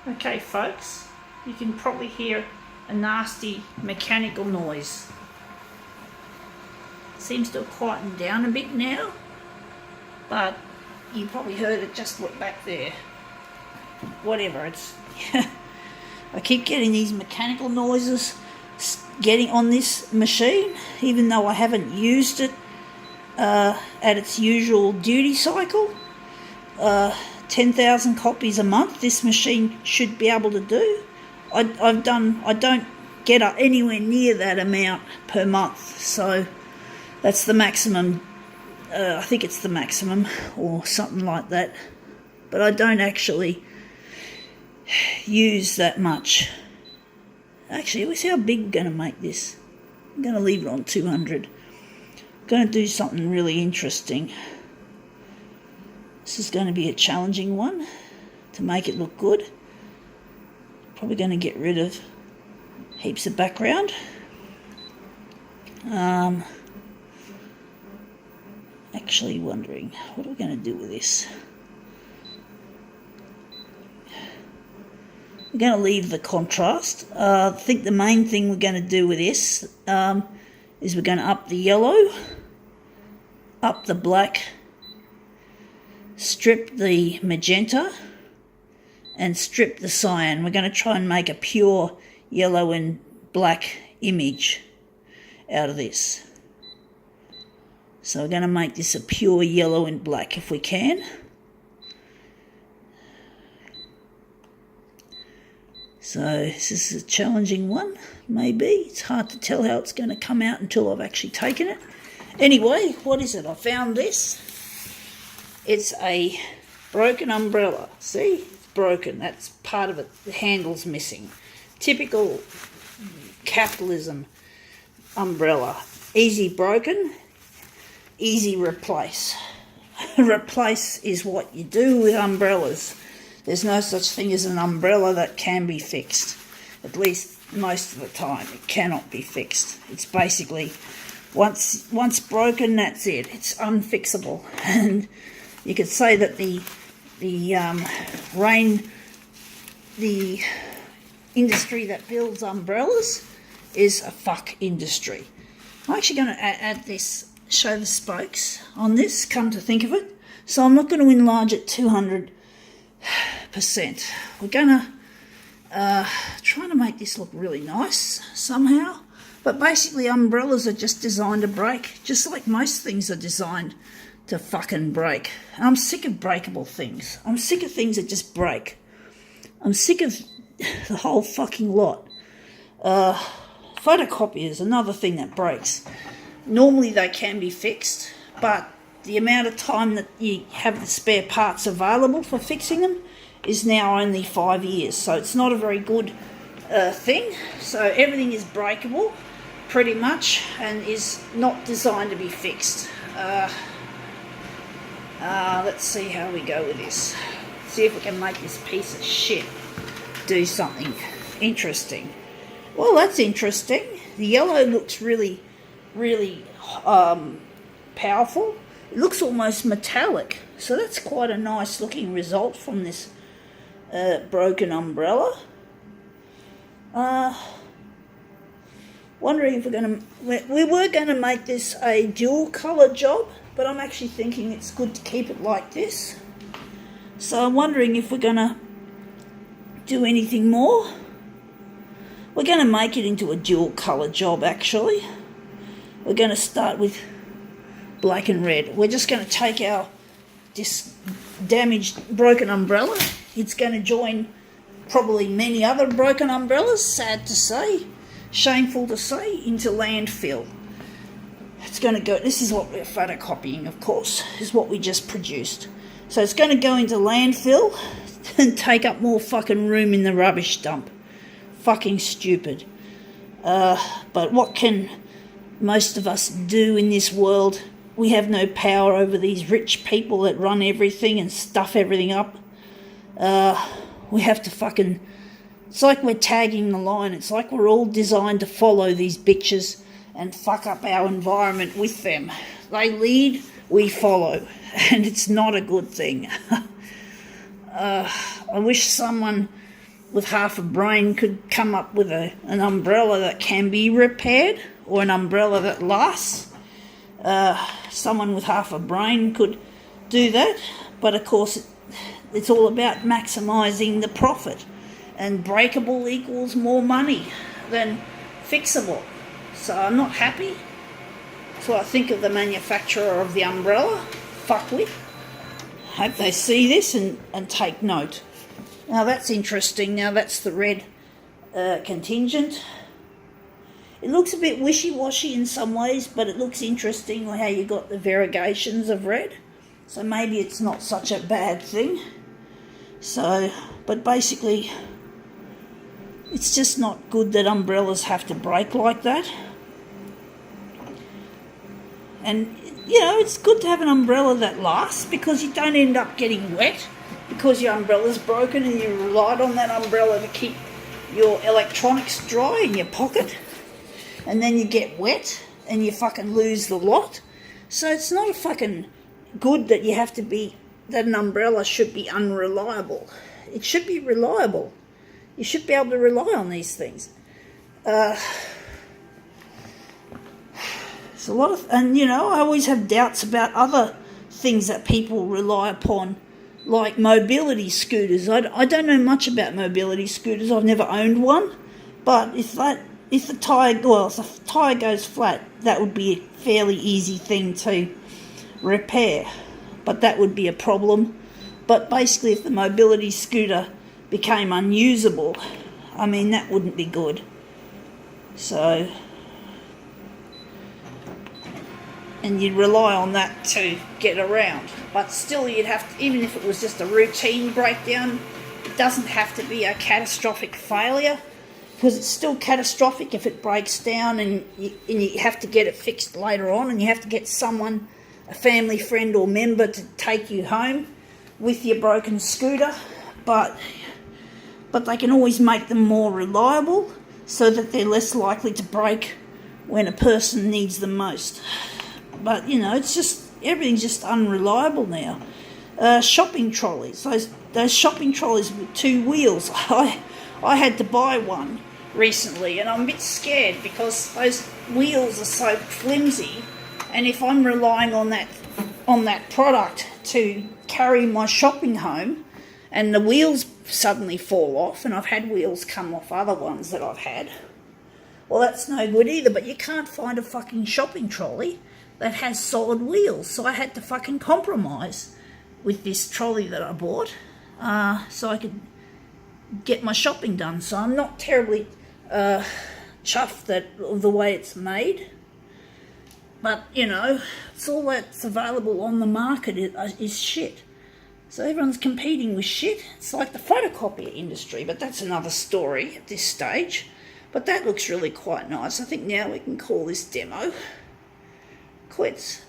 Okay folks, you can probably hear a nasty mechanical noise. Seems to have quietened down a bit now, but you probably heard it just back there. Whatever, it's I keep getting these mechanical noises getting on this machine, even though I haven't used it at its usual duty cycle. 10,000 copies a month this machine should be able to do. I don't get anywhere near that amount per month, so that's the maximum. I think it's the maximum or something like that, but I don't actually use that much. Actually, let's see how big we're going to make this. I'm going to leave it on 200. I'm going to do something really interesting. This is going to be a challenging one to make it look good. Probably going to get rid of heaps of background. Actually wondering, what are we going to do with this? We're going to leave the contrast. I think the main thing we're going to do with this is we're going to up the yellow, up the black, strip the magenta, and strip the cyan. We're going to try and make a pure yellow and black image out of this. So we're going to make this a pure yellow and black if we can. So this is a challenging one, maybe. It's hard to tell how it's going to come out until I've actually taken it. Anyway, what is it? I found this. It's a broken umbrella. See? It's broken. That's part of it. The handle's missing. Typical capitalism umbrella. Easy broken, easy replace. Replace is what you do with umbrellas. There's no such thing as an umbrella that can be fixed. At least most of the time it cannot be fixed. It's basically once broken, that's it. It's unfixable. And you could say that the industry that builds umbrellas is a fuck industry. I'm actually going to add this, show the spokes on this, come to think of it. So I'm not going to enlarge it 200%. We're going to try to make this look really nice somehow. But basically umbrellas are just designed to break, just like most things are designed to fucking break. And I'm sick of breakable things. I'm sick of things that just break. I'm sick of the whole fucking lot. Photocopiers, another thing that breaks. Normally they can be fixed, but the amount of time that you have the spare parts available for fixing them is now only 5 years. So it's not a very good thing. So everything is breakable, pretty much, and is not designed to be fixed. Let's see how we go with this. See if we can make this piece of shit do something interesting. Well, that's interesting. The yellow looks really, really powerful. It looks almost metallic. So that's quite a nice looking result from this broken umbrella. Wondering if we're going to... We were going to make this a dual colour job, but I'm actually thinking it's good to keep it like this. So I'm wondering if we're going to do anything more. We're going to make it into a dual colour job, actually. We're going to start with black and red. We're just going to take this damaged, broken umbrella. It's going to join probably many other broken umbrellas, sad to say, shameful to say, into landfill. It's going to go, this is what we're photocopying, of course, is what we just produced. So it's going to go into landfill and take up more fucking room in the rubbish dump. Fucking stupid. But what can most of us do in this world? We have no power over these rich people that run everything and stuff everything up. We have to fucking... It's like we're tagging the line. It's like we're all designed to follow these bitches and fuck up our environment with them. They lead, we follow. And it's not a good thing. I wish someone with half a brain could come up with an umbrella that can be repaired, or an umbrella that lasts. Someone with half a brain could do that, but of course it's all about maximising the profit, and breakable equals more money than fixable. So I'm not happy. That's what I think of the manufacturer of the umbrella. Fuckwit. Hope they see this and take note. Now that's interesting. Now that's the red contingent. It looks a bit wishy-washy in some ways, but it looks interesting how you got the variegations of red. So maybe it's not such a bad thing. So, but basically, it's just not good that umbrellas have to break like that. And, you know, it's good to have an umbrella that lasts, because you don't end up getting wet because your umbrella's broken and you relied on that umbrella to keep your electronics dry in your pocket. And then you get wet and you fucking lose the lot. So it's not a fucking good that you have to be, that an umbrella should be unreliable. It should be reliable. You should be able to rely on these things. It's a lot of, and you know, I always have doubts about other things that people rely upon, like mobility scooters. I don't know much about mobility scooters. I've never owned one, but if the tyre goes flat, that would be a fairly easy thing to repair, but that would be a problem. But basically, if the mobility scooter became unusable, I mean, that wouldn't be good. So, and you'd rely on that to get around. But still, you'd have to, even if it was just a routine breakdown, it doesn't have to be a catastrophic failure, because it's still catastrophic if it breaks down and you have to get it fixed later on, and you have to get someone, a family friend or member, to take you home with your broken scooter. But they can always make them more reliable so that they're less likely to break when a person needs them most. But, you know, it's just, everything's just unreliable now. Shopping trolleys, those shopping trolleys with two wheels. I had to buy one recently, and I'm a bit scared because those wheels are so flimsy, and if I'm relying on that product to carry my shopping home, and the wheels suddenly fall off, and I've had wheels come off other ones that I've had, well, that's no good either. But you can't find a fucking shopping trolley that has solid wheels, so I had to fucking compromise with this trolley that I bought, so I could get my shopping done. So I'm not terribly chuffed of the way it's made, but you know, it's all that's available on the market is shit. So everyone's competing with shit. It's like the photocopier industry, but that's another story at this stage. But that looks really quite nice. I think now we can call this demo quits.